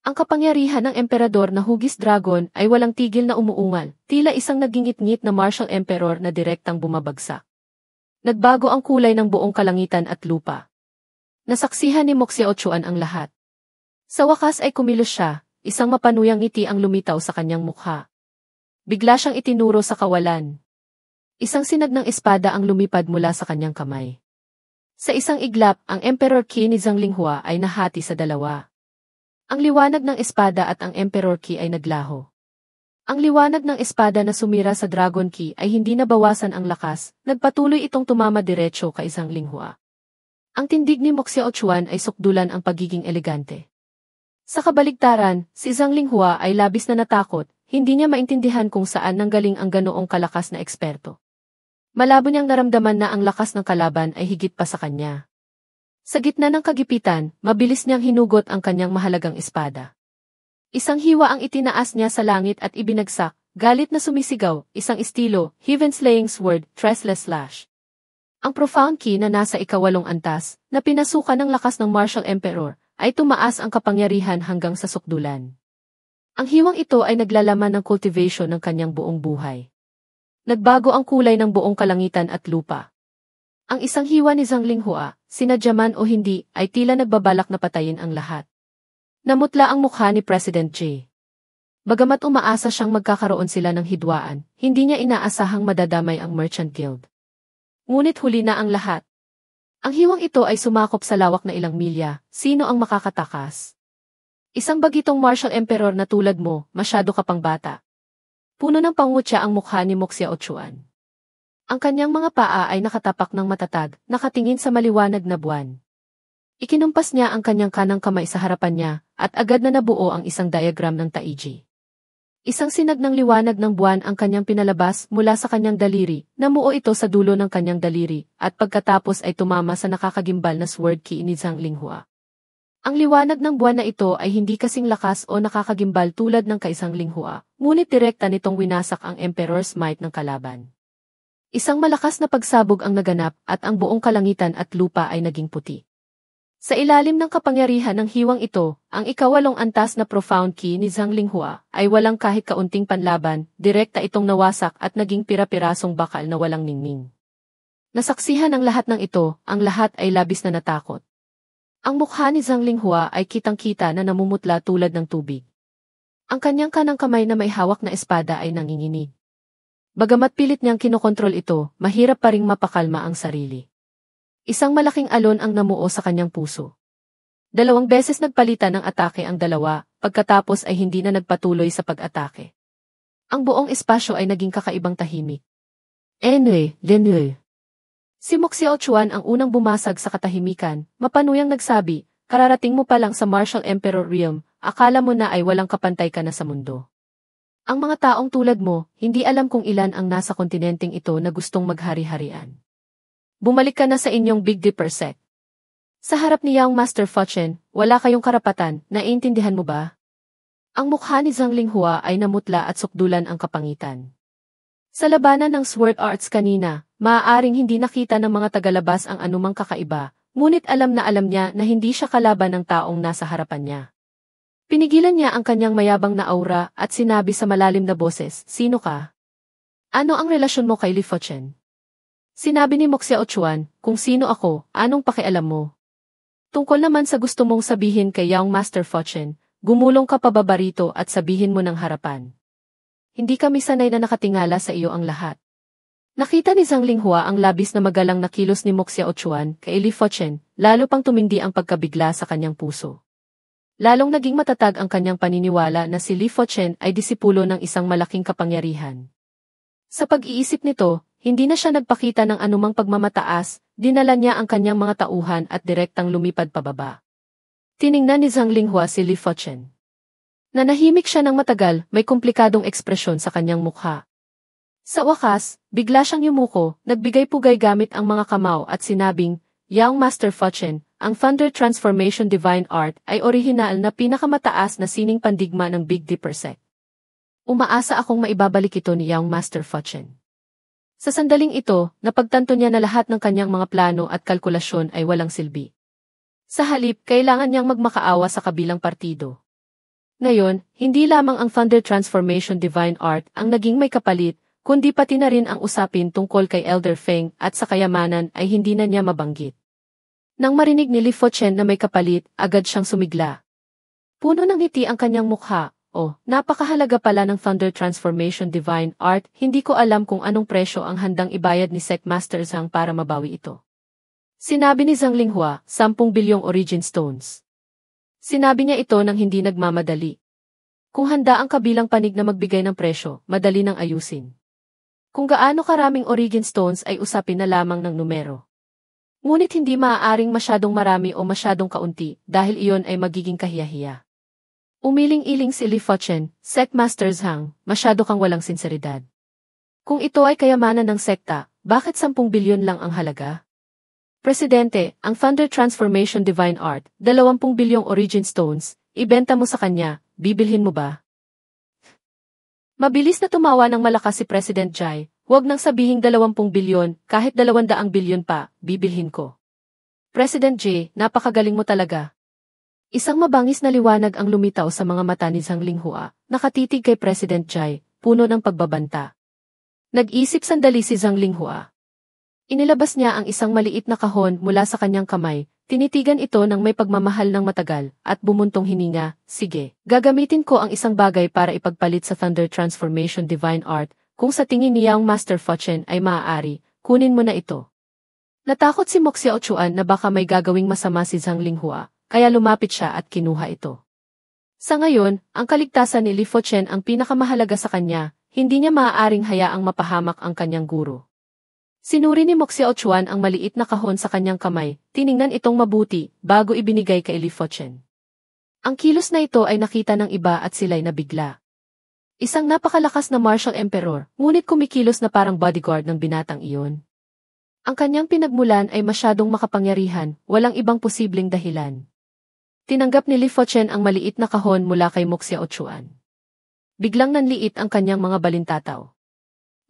Ang kapangyarihan ng emperador na hugis dragon ay walang tigil na umuungal, tila isang nagingit-ngit na martial emperor na direktang bumabagsak. Nagbago ang kulay ng buong kalangitan at lupa. Nasaksihan ni Moxiaochuan ang lahat. Sa wakas ay kumilos siya, isang mapanuyang ngiti ang lumitaw sa kanyang mukha. Bigla siyang itinuro sa kawalan. Isang sinag ng espada ang lumipad mula sa kanyang kamay. Sa isang iglap, ang Emperor Qi ni Zhang Linghua ay nahati sa dalawa. Ang liwanag ng espada at ang Emperor Qi ay naglaho. Ang liwanag ng espada na sumira sa Dragon Qi ay hindi nabawasan ang lakas, nagpatuloy itong tumama diretso kay Zhang Linghua. Ang tindig ni Moxiaochuan ay sukdulan ang pagiging elegante. Sa kabaligtaran, si Zhang Linghua ay labis na natakot, hindi niya maintindihan kung saan nanggaling ang ganoong kalakas na eksperto. Malabo niyang naramdaman na ang lakas ng kalaban ay higit pa sa kanya. Sa gitna ng kagipitan, mabilis niyang hinugot ang kanyang mahalagang espada. Isang hiwa ang itinaas niya sa langit at ibinagsak, galit na sumisigaw, isang estilo, heaven-slaying sword, trestless slash. Ang profound Qi na nasa ikawalong antas, na pinasukan ng lakas ng martial emperor, ay tumaas ang kapangyarihan hanggang sa sukdulan. Ang hiwang ito ay naglalaman ng cultivation ng kanyang buong buhay. Nagbago ang kulay ng buong kalangitan at lupa. Ang isang hiwa ni Zhang Linghua, sinadya man o hindi, ay tila nagbabalak na patayin ang lahat. Namutla ang mukha ni President J. Bagamat umaasa siyang magkakaroon sila ng hidwaan, hindi niya inaasahang madadamay ang Merchant Guild. Ngunit huli na ang lahat. Ang hiwang ito ay sumakop sa lawak na ilang milya, sino ang makakatakas? Isang bagitong martial emperor na tulad mo, masyado ka pang bata. Puno ng pangutya ang mukha ni Moxiaochuan. Ang kanyang mga paa ay nakatapak ng matatag, nakatingin sa maliwanag na buwan. Ikinumpas niya ang kanyang kanang kamay sa harapan niya, at agad na nabuo ang isang diagram ng Taiji. Isang sinag ng liwanag ng buwan ang kanyang pinalabas mula sa kanyang daliri, namuo ito sa dulo ng kanyang daliri, at pagkatapos ay tumama sa nakakagimbal na sword Qi ni Zhang Linghua. Ang liwanag ng buwan na ito ay hindi kasing lakas o nakakagimbal tulad ng kay Zhang Linghua, ngunit direkta nitong winasak ang Emperor's Might ng kalaban. Isang malakas na pagsabog ang naganap at ang buong kalangitan at lupa ay naging puti. Sa ilalim ng kapangyarihan ng hiwang ito, ang ikawalong antas na profound Qi ni Zhang Linghua ay walang kahit kaunting panlaban, direkta itong nawasak at naging pira-pirasong bakal na walang ningning. Nasaksihan ang lahat ng ito, ang lahat ay labis na natakot. Ang mukha ni Zhang Linghua ay kitang-kita na namumutla tulad ng tubig. Ang kanyang kanang kamay na may hawak na espada ay nanginginig. Bagamat pilit niyang kinokontrol ito, mahirap pa ring mapakalma ang sarili. Isang malaking alon ang namuo sa kanyang puso. 2 beses nagpalitan ng atake ang dalawa, pagkatapos ay hindi na nagpatuloy sa pag-atake. Ang buong espasyo ay naging kakaibang tahimik. Lenue. Si Moxiaochuan ang unang bumasag sa katahimikan, mapanuyang nagsabi, kararating mo pa lang sa Martial Emperor Realm, akala mo na ay walang kapantay ka na sa mundo. Ang mga taong tulad mo, hindi alam kung ilan ang nasa kontinenteng ito na gustong maghari-harian. Bumalik ka na sa inyong Big Dipper sect. Sa harap ni Young Master Fuchen, wala kayong karapatan, naiintindihan mo ba? Ang mukha ni Zhang Linghua ay namutla at sukdulan ang kapangitan. Sa labanan ng Sword Arts kanina, maaaring hindi nakita ng mga tagalabas ang anumang kakaiba, ngunit alam niya na hindi siya kalaban ng taong nasa harapan niya. Pinigilan niya ang kanyang mayabang na aura at sinabi sa malalim na boses, sino ka? Ano ang relasyon mo kay Li Fuchen? Sinabi ni Moxiaochuan, kung sino ako, anong pakialam mo? Tungkol naman sa gusto mong sabihin kay Young Master Fuchen, gumulong ka pababa rito at sabihin mo ng harapan. Hindi kami sanay na nakatingala sa iyo ang lahat. Nakita ni Zhang Linghua ang labis na magalang na kilos ni Moxiaochuan kay Li Fuchen, lalo pang tumindi ang pagkabigla sa kanyang puso. Lalong naging matatag ang kanyang paniniwala na si Li Fuchen ay disipulo ng isang malaking kapangyarihan. Sa pag-iisip nito, hindi na siya nagpakita ng anumang pagmamataas, dinala niya ang kanyang mga tauhan at direktang lumipad pababa. Tiningnan ni Zhang Linghua si Li Fuchen. Nanahimik siya ng matagal, may komplikadong ekspresyon sa kanyang mukha. Sa wakas, bigla siyang yumuko, nagbigay-pugay gamit ang mga kamao at sinabing, Young Master Fuchen, ang Thunder Transformation Divine Art ay orihinal na pinakamataas na sining pandigma ng Big Dipper sect. Umaasa akong maibabalik ito ni Young Master Fuchen. Sa sandaling ito, napagtanto niya na lahat ng kanyang mga plano at kalkulasyon ay walang silbi. Sa halip, kailangan niyang magmakaawa sa kabilang partido. Ngayon, hindi lamang ang Thunder Transformation Divine Art ang naging may kapalit, kundi pati na rin ang usapin tungkol kay Elder Feng at sa kayamanan ay hindi na niya mabanggit. Nang marinig ni Li Fuchen na may kapalit, agad siyang sumigla. Puno ng ngiti ang kanyang mukha. Oh, napakahalaga pala ng Thunder Transformation Divine Art, hindi ko alam kung anong presyo ang handang ibayad ni Sec Master Zhang para mabawi ito. Sinabi ni Zhang Linghua, 10 bilyong Origin Stones. Sinabi niya ito nang hindi nagmamadali. Kung handa ang kabilang panig na magbigay ng presyo, madali nang ayusin. Kung gaano karaming Origin Stones ay usapin na lamang ng numero. Ngunit hindi maaaring masyadong marami o masyadong kaunti dahil iyon ay magiging kahiyahiya. Umiling-iling si Li Fuchen, Sec Master Zhang, masyado kang walang sinseridad. Kung ito ay kayamanan ng sekta, bakit 10 bilyon lang ang halaga? Presidente, ang Thunder Transformation Divine Art, 20 bilyong Origin Stones, ibenta mo sa kanya, bibilhin mo ba? Mabilis na tumawa ng malakas si President Jai, huwag nang sabihing 20 bilyon, kahit 200 bilyon pa, bibilhin ko. President Jai, napakagaling mo talaga. Isang mabangis na liwanag ang lumitaw sa mga mata ni Zhang Linghua, nakatitig kay President Jai, puno ng pagbabanta. Nag-isip sandali si Zhang Linghua. Inilabas niya ang isang maliit na kahon mula sa kanyang kamay, tinitigan ito ng may pagmamahal ng matagal, at bumuntong hininga, sige, gagamitin ko ang isang bagay para ipagpalit sa Thunder Transformation Divine Art, kung sa tingin ni Yang Master Fuchen ay maaari, kunin mo na ito. Natakot si Mo Xiaochuan na baka may gagawing masama si Zhang Linghua, kaya lumapit siya at kinuha ito. Sa ngayon, ang kaligtasan ni Li Fuchen ang pinakamahalaga sa kanya, hindi niya maaaring hayaang mapahamak ang kanyang guro. Sinuri ni Mo Xiaochuan ang maliit na kahon sa kanyang kamay, tiningnan itong mabuti, bago ibinigay kay Li Fuchen. Ang kilos na ito ay nakita ng iba at sila'y nabigla. Isang napakalakas na martial emperor, ngunit kumikilos na parang bodyguard ng binatang iyon. Ang kanyang pinagmulan ay masyadong makapangyarihan, walang ibang posibleng dahilan. Tinanggap ni Li Fuchen ang maliit na kahon mula kay Mo Xiaochuan. Biglang nanliit ang kanyang mga balintataw.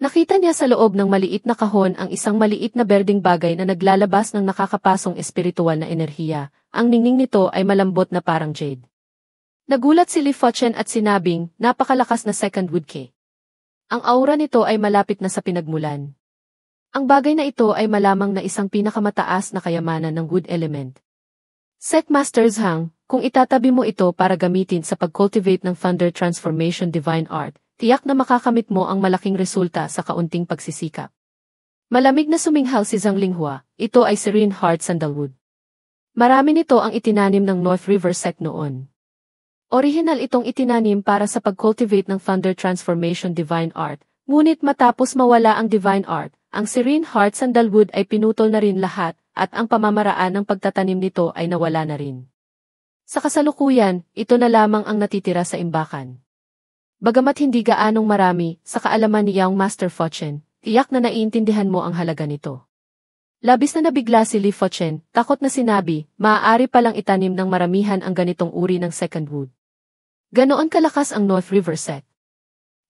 Nakita niya sa loob ng maliit na kahon ang isang maliit na berdeng bagay na naglalabas ng nakakapasong espiritual na enerhiya. Ang ningning nito ay malambot na parang jade. Nagulat si Li Fuchen at sinabing, napakalakas na second wood key. Ang aura nito ay malapit na sa pinagmulan. Ang bagay na ito ay malamang na isang pinakamataas na kayamanan ng wood element. Sec Master Zhang, kung itatabi mo ito para gamitin sa pag-cultivate ng Thunder Transformation Divine Art, tiyak na makakamit mo ang malaking resulta sa kaunting pagsisikap. Malamig na suminghal si Zhang Linghua, ito ay Serene Heart Sandalwood. Marami nito ang itinanim ng North River Sect noon. Orihinal itong itinanim para sa pag-cultivate ng Thunder Transformation Divine Art, ngunit matapos mawala ang Divine Art, ang Serene Heart Sandalwood ay pinutol na rin lahat, at ang pamamaraan ng pagtatanim nito ay nawala na rin. Sa kasalukuyan, ito na lamang ang natitira sa imbakan. Bagamat hindi gaanong marami, sa kaalaman ni Yang Master Fuchen, tiyak na naiintindihan mo ang halaga nito. Labis na nabigla si Li Fuchen, takot na sinabi, maaari palang itanim ng maramihan ang ganitong uri ng second wood. Ganoon kalakas ang North River Sect.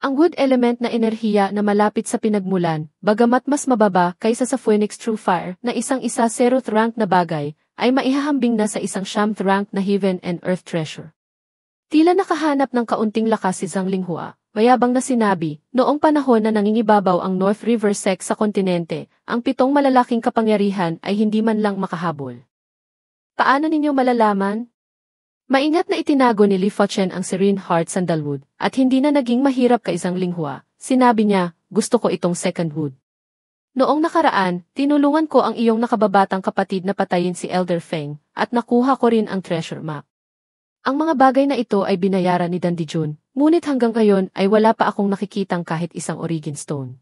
Ang wood element na enerhiya na malapit sa pinagmulan, bagamat mas mababa kaysa sa Phoenix True Fire na isang-isa 0th rank na bagay, ay maihahambing na sa isang 9th rank na Heaven and Earth Treasure. Tila nakahanap ng kaunting lakas si Zhang Linghua, mayabang na sinabi, noong panahon na nangingibabaw ang North River Sect sa kontinente, ang 7 malalaking kapangyarihan ay hindi man lang makahabol. Paano ninyo malalaman? Maingat na itinago ni Li Fuchen ang Serene Heart Sandalwood, at hindi na naging mahirap kay Zhang Linghua. Sinabi niya, gusto ko itong second wood. Noong nakaraan, tinulungan ko ang iyong nakababatang kapatid na patayin si Elder Feng, at nakuha ko rin ang treasure map. Ang mga bagay na ito ay binayaran ni Dan Dijun, ngunit hanggang ngayon ay wala pa akong nakikitang kahit isang Origin Stone.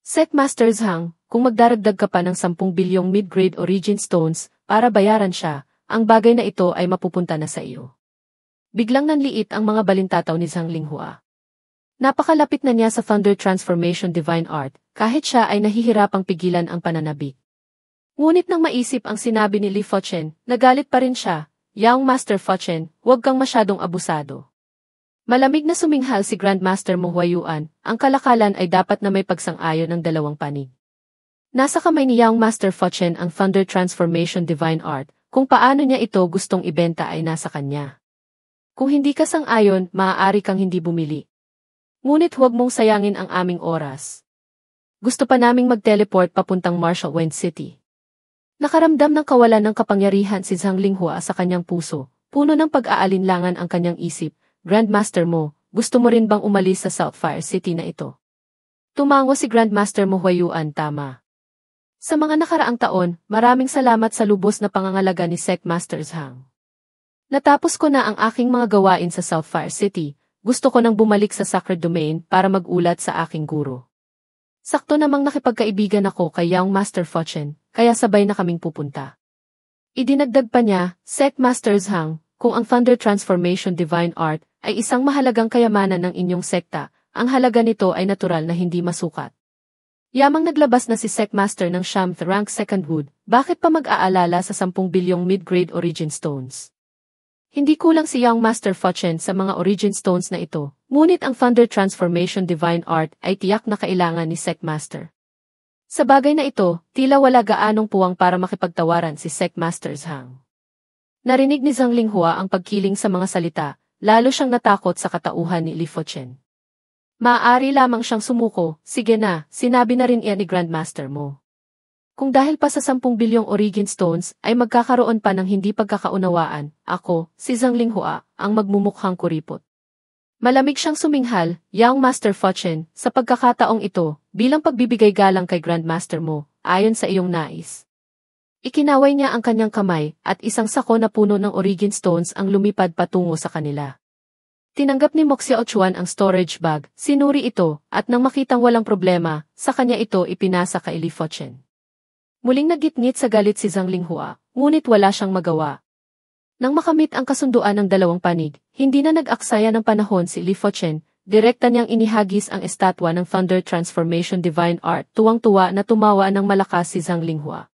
Sec Master Zhang, kung magdaragdag ka pa ng 10 bilyong mid-grade Origin Stones para bayaran siya, ang bagay na ito ay mapupunta na sa iyo. Biglang nanliit ang mga balintataw ni Zhang Linghua. Napakalapit na niya sa Thunder Transformation Divine Art, kahit siya ay nahihirapang pigilan ang pananabik. Ngunit nang maisip ang sinabi ni Li Fuchen, nagalit pa rin siya. Yang Master Fuchen, huwag kang masyadong abusado. Malamig na suminghal si Grandmaster Mo Huayuan, ang kalakalan ay dapat na may pagsang-ayon ng dalawang panig. Nasa kamay ni Yang Master Fuchen ang Thunder Transformation Divine Art, kung paano niya ito gustong ibenta ay nasa kanya. Kung hindi ka sang-ayon, maaari kang hindi bumili. Ngunit huwag mong sayangin ang aming oras. Gusto pa naming mag-teleport papuntang Marshall Wind City. Nakaramdam ng kawalan ng kapangyarihan si Zhang Linghua sa kanyang puso, puno ng pag-aalinlangan ang kanyang isip. Grandmaster mo, gusto mo rin bang umalis sa Southfire City na ito? Tumango si Grandmaster mo Huayuan, tama. Sa mga nakaraang taon, maraming salamat sa lubos na pangangalaga ni Sec Master Zhang. Natapos ko na ang aking mga gawain sa Southfire City, gusto ko nang bumalik sa Sacred Domain para mag-ulat sa aking guro. Sakto namang nakipagkaibigan ako kay Young Master Fuchen, kaya sabay na kaming pupunta. Idinagdag pa niya, Sec Master Zhang, kung ang Thunder Transformation Divine Art ay isang mahalagang kayamanan ng inyong sekta, ang halaga nito ay natural na hindi masukat. Yamang naglabas na si Sec Master ng Shamth Rank Second Wood, bakit pa mag-aalala sa 10 bilyong mid-grade Origin Stones? Hindi kulang si Young Master Fuchen sa mga Origin Stones na ito, ngunit ang Thunder Transformation Divine Art ay tiyak na kailangan ni Sec Master. Sa bagay na ito, tila wala gaanong puwang para makipagtawaran si Sec Master Zhang. Narinig ni Zhang Linghua ang pagkiling sa mga salita, lalo siyang natakot sa katauhan ni Li Fuchen. Maaari lamang siyang sumuko, sige na, sinabi na rin iyan ni Grandmaster mo. Kung dahil pa sa 10 bilyong Origin Stones ay magkakaroon pa ng hindi pagkakaunawaan, ako, si Zhang Linghua, ang magmumukhang kuripot. Malamig siyang suminghal, Young Master Fuchen, sa pagkakataong ito, bilang pagbibigay galang kay Grandmaster mo, ayon sa iyong nais. Ikinaway niya ang kanyang kamay, at isang sako na puno ng Origin Stones ang lumipad patungo sa kanila. Tinanggap ni Moxia Ochuan ang storage bag, sinuri ito, at nang makitang walang problema, sa kanya ito ipinasa kay Li Fuchen. Muling nagitngit sa galit si Zhang Linghua, ngunit wala siyang magawa. Nang makamit ang kasunduan ng dalawang panig, hindi na nag-aksaya ng panahon si Li Fuchen, direkta niyang inihagis ang estatwa ng Thunder Transformation Divine Art, tuwang-tuwa na tumawa ng malakas si Zhang Linghua.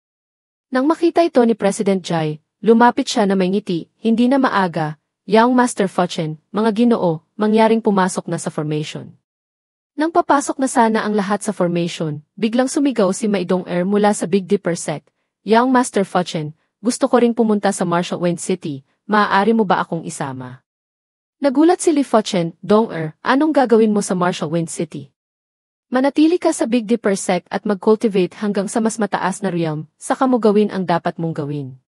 Nang makita ito ni President Jai, lumapit siya na may ngiti, hindi na maaga, Young Master Fuchen, mga ginoo, mangyaring pumasok na sa formation. Nang papasok na sana ang lahat sa formation, biglang sumigaw si Maidong Er mula sa Big Dipper sect. Young Master Fuchen, gusto ko ring pumunta sa Marshall Wind City, maaari mo ba akong isama? Nagulat si Li Fuchen, Dong Er, anong gagawin mo sa Marshall Wind City? Manatili ka sa Big Dipper sect at mag-cultivate hanggang sa mas mataas na realm, saka mo gawin ang dapat mong gawin.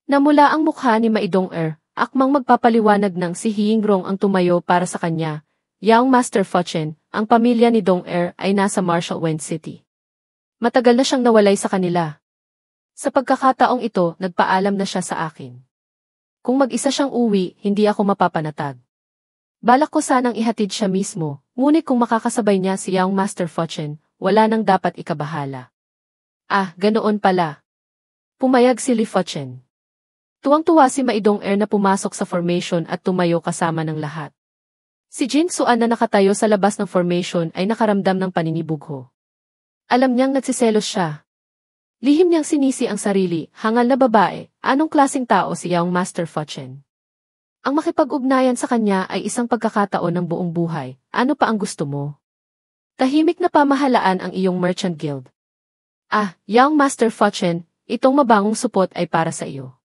Namula ang mukha ni Maidong Er, akmang magpapaliwanag ng si Hiyingrong ang tumayo para sa kanya. Young Master Fuchen, ang pamilya ni Dong Er ay nasa Marshall Wind City. Matagal na siyang nawalay sa kanila. Sa pagkakataong ito, nagpaalam na siya sa akin. Kung mag-isa siyang uwi, hindi ako mapapanatag. Balak ko sanang ihatid siya mismo, ngunit kung makakasabay niya si Young Master Fuchen, wala nang dapat ikabahala. Ah, ganoon pala. Pumayag si Li Fuchen. Tuwang-tuwa si Maidong Er na pumasok sa formation at tumayo kasama ng lahat. Si Jin Xuan na nakatayo sa labas ng formation ay nakaramdam ng paninibugho. Alam niyang nagsiselos siya. Lihim niyang sinisi ang sarili, hangal na babae, anong klaseng tao si Young Master Fuchen. Ang makipag-ugnayan sa kanya ay isang pagkakataon ng buong buhay, ano pa ang gusto mo? Tahimik na pamahalaan ang iyong merchant guild. Ah, Young Master Fuchen, itong mabangong supot ay para sa iyo.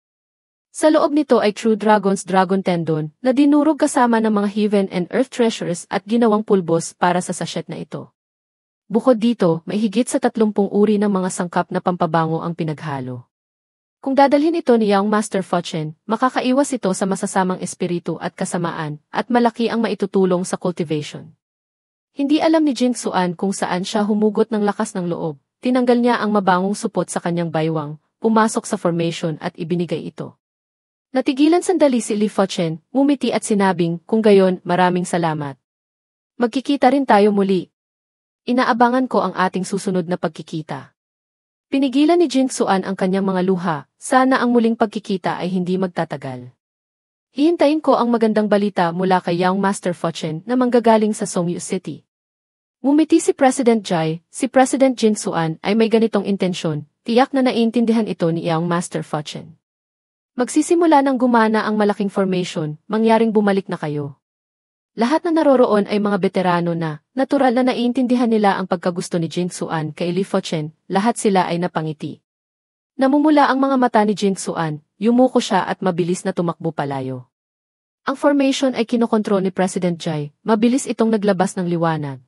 Sa loob nito ay True Dragon's Dragon Tendon na dinurog kasama ng mga Heaven and Earth Treasures at ginawang pulbos para sa sachet na ito. Bukod dito, may higit sa 30 uri ng mga sangkap na pampabango ang pinaghalo. Kung dadalhin ito ni Young Master Fuchen, makakaiwas ito sa masasamang espiritu at kasamaan, at malaki ang maitutulong sa cultivation. Hindi alam ni Jin Xuan kung saan siya humugot ng lakas ng loob, tinanggal niya ang mabangong supot sa kanyang baywang, pumasok sa formation at ibinigay ito. Natigilan sandali si Li Fuchen, ngumiti at sinabing, kung gayon, maraming salamat. Magkikita rin tayo muli. Inaabangan ko ang ating susunod na pagkikita. Pinigilan ni Jin Xuan ang kanyang mga luha, sana ang muling pagkikita ay hindi magtatagal. Hihintayin ko ang magandang balita mula kay Young Master Fuchen na manggagaling sa Songyu City. Ngumiti si President Jai, si President Jin Xuan ay may ganitong intensyon, tiyak na naiintindihan ito ni Young Master Fuchen. Magsisimula ng gumana ang malaking formation, mangyaring bumalik na kayo. Lahat na naroroon ay mga veterano na, natural na naiintindihan nila ang pagkagusto ni Jin Xuan kay Li Fuchen, lahat sila ay napangiti. Namumula ang mga mata ni Jin Xuan, yumuko siya at mabilis na tumakbo palayo. Ang formation ay kinokontrol ni President Jai, mabilis itong naglabas ng liwanag.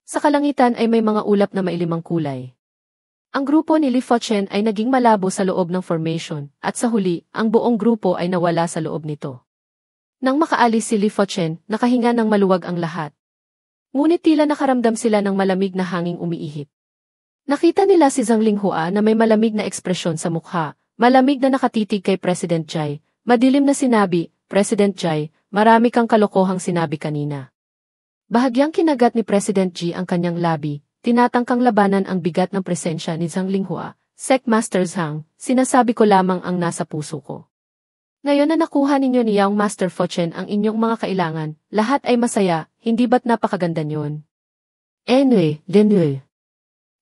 Sa kalangitan ay may mga ulap na mailimang kulay. Ang grupo ni Li Fuchen ay naging malabo sa loob ng formation, at sa huli, ang buong grupo ay nawala sa loob nito. Nang makaalis si Li Fuchen, nakahinga ng maluwag ang lahat. Ngunit tila nakaramdam sila ng malamig na hanging umiihip. Nakita nila si Zhang Linghua na may malamig na ekspresyon sa mukha, malamig na nakatitig kay President Jai, madilim na sinabi, President Jai, marami kang kalokohang sinabi kanina. Bahagyang kinagat ni President Ji ang kanyang labi, tinatangkang labanan ang bigat ng presensya ni Zhang Linghua, Sec Master Zhang, sinasabi ko lamang ang nasa puso ko. Ngayon na nakuha ninyo ni Yang Master Fuchen ang inyong mga kailangan, lahat ay masaya, hindi ba't napakaganda nyon? Anyway, Denue.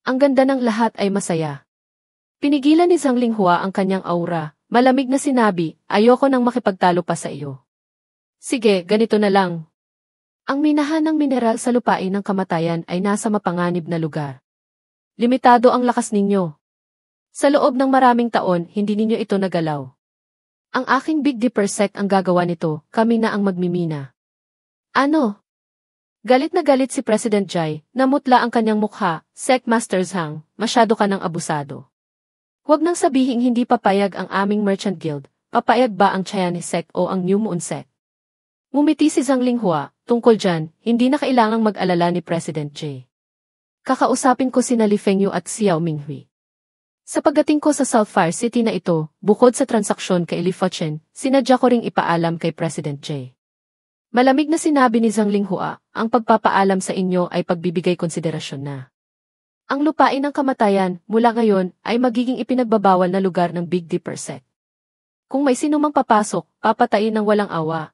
Ang ganda ng lahat ay masaya. Pinigilan ni Zhang Linghua ang kanyang aura, malamig na sinabi, ayoko nang makipagtalo pa sa iyo. Sige, ganito na lang. Ang minahan ng mineral sa lupain ng kamatayan ay nasa mapanganib na lugar. Limitado ang lakas ninyo. Sa loob ng maraming taon, hindi ninyo ito nagalaw. Ang aking Big Dipper sect ang gagawa nito, kami na ang magmimina. Ano? Galit na galit si President Jai, namutla ang kanyang mukha, Sec Master Zhang, masyado ka ng abusado. Huwag nang sabihing hindi papayag ang aming Merchant Guild, papayag ba ang Chinese sect o ang New Moon sect? Ngumiti si Zhang Linghua, tungkol dyan, hindi na kailangang mag-alala ni President Jai. Kakausapin ko sina Li Fengyu at Xiao Minghui. Sa pagdating ko sa Sapphire City na ito, bukod sa transaksyon kay Li Fuchen, sinadya ko ring ipaalam kay President Jai. Malamig na sinabi ni Zhang Linghua, ang pagpapaalam sa inyo ay pagbibigay konsiderasyon na. Ang lupain ng kamatayan, mula ngayon, ay magiging ipinagbabawal na lugar ng Big Dipper sect. Kung may sinumang papasok, papatayin ng walang awa.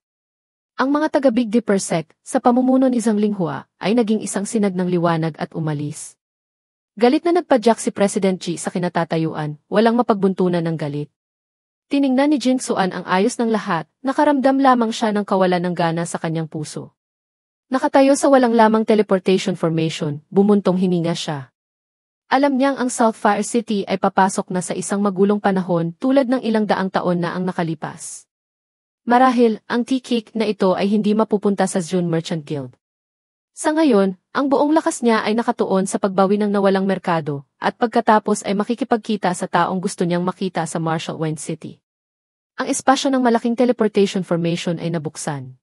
Ang mga taga Big Dipper sect, sa pamumuno ni Zhang Linghua, ay naging isang sinag ng liwanag at umalis. Galit na nagpadyak si President Ji sa kinatatayuan, walang mapagbuntunan ng galit. Tiningnan ni Jing Xuan ang ayos ng lahat, nakaramdam lamang siya ng kawalan ng gana sa kanyang puso. Nakatayo sa walang lamang teleportation formation, bumuntong hininga siya. Alam niyang ang Sapphire City ay papasok na sa isang magulong panahon tulad ng ilang daang taon na ang nakalipas. Marahil, ang tikik na ito ay hindi mapupunta sa June Merchant Guild. Sa ngayon, ang buong lakas niya ay nakatuon sa pagbawi ng nawalang merkado, at pagkatapos ay makikipagkita sa taong gusto niyang makita sa Marshall Wayne City. Ang espasyo ng malaking teleportation formation ay nabuksan.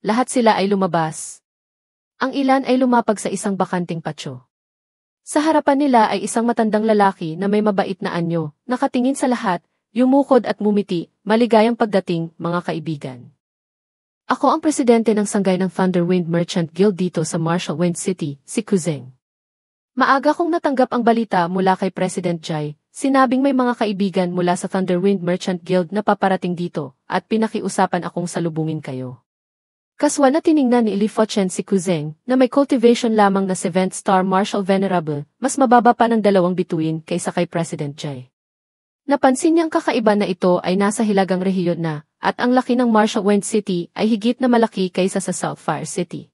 Lahat sila ay lumabas. Ang ilan ay lumapag sa isang bakanting patio. Sa harapan nila ay isang matandang lalaki na may mabait na anyo, nakatingin sa lahat, yumukod at mumiti, maligayang pagdating, mga kaibigan. Ako ang presidente ng sanggay ng Thunderwind Merchant Guild dito sa Marshall Wayne City, si Kuzeng. Maaga kong natanggap ang balita mula kay President Jai, sinabing may mga kaibigan mula sa Thunderwind Merchant Guild na paparating dito, at pinakiusapan akong salubungin kayo. Kaswa na tiningnan ni Li Fuchen si Kuzeng, na may cultivation lamang na 7th Star Marshal Venerable, mas mababa pa ng 2 bituin kaysa kay President Jai. Napansin niyang kakaiba na ito ay nasa hilagang rehiyon na, at ang laki ng Marshall Wayne City ay higit na malaki kaysa sa Sapphire City.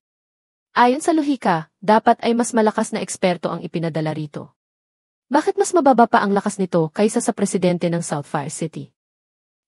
Ayon sa lohika, dapat ay mas malakas na eksperto ang ipinadala rito. Bakit mas mababa pa ang lakas nito kaysa sa presidente ng Sapphire City?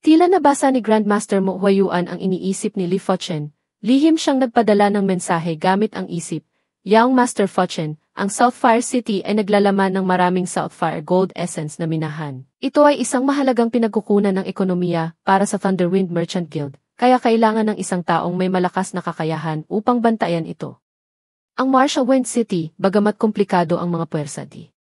Tila nabasa ni Grandmaster Mo Huayuan ang iniisip ni Li Fuchen. Lihim siyang nagpadala ng mensahe gamit ang isip. Yang Master Fuchen, ang Sapphire City ay naglalaman ng maraming Sapphire Gold Essence na minahan. Ito ay isang mahalagang pinagkukunan ng ekonomiya para sa Thunderwind Merchant Guild, kaya kailangan ng isang taong may malakas na kakayahan upang bantayan ito. Ang Marshall Wayne City, bagamat komplikado ang mga puwersa di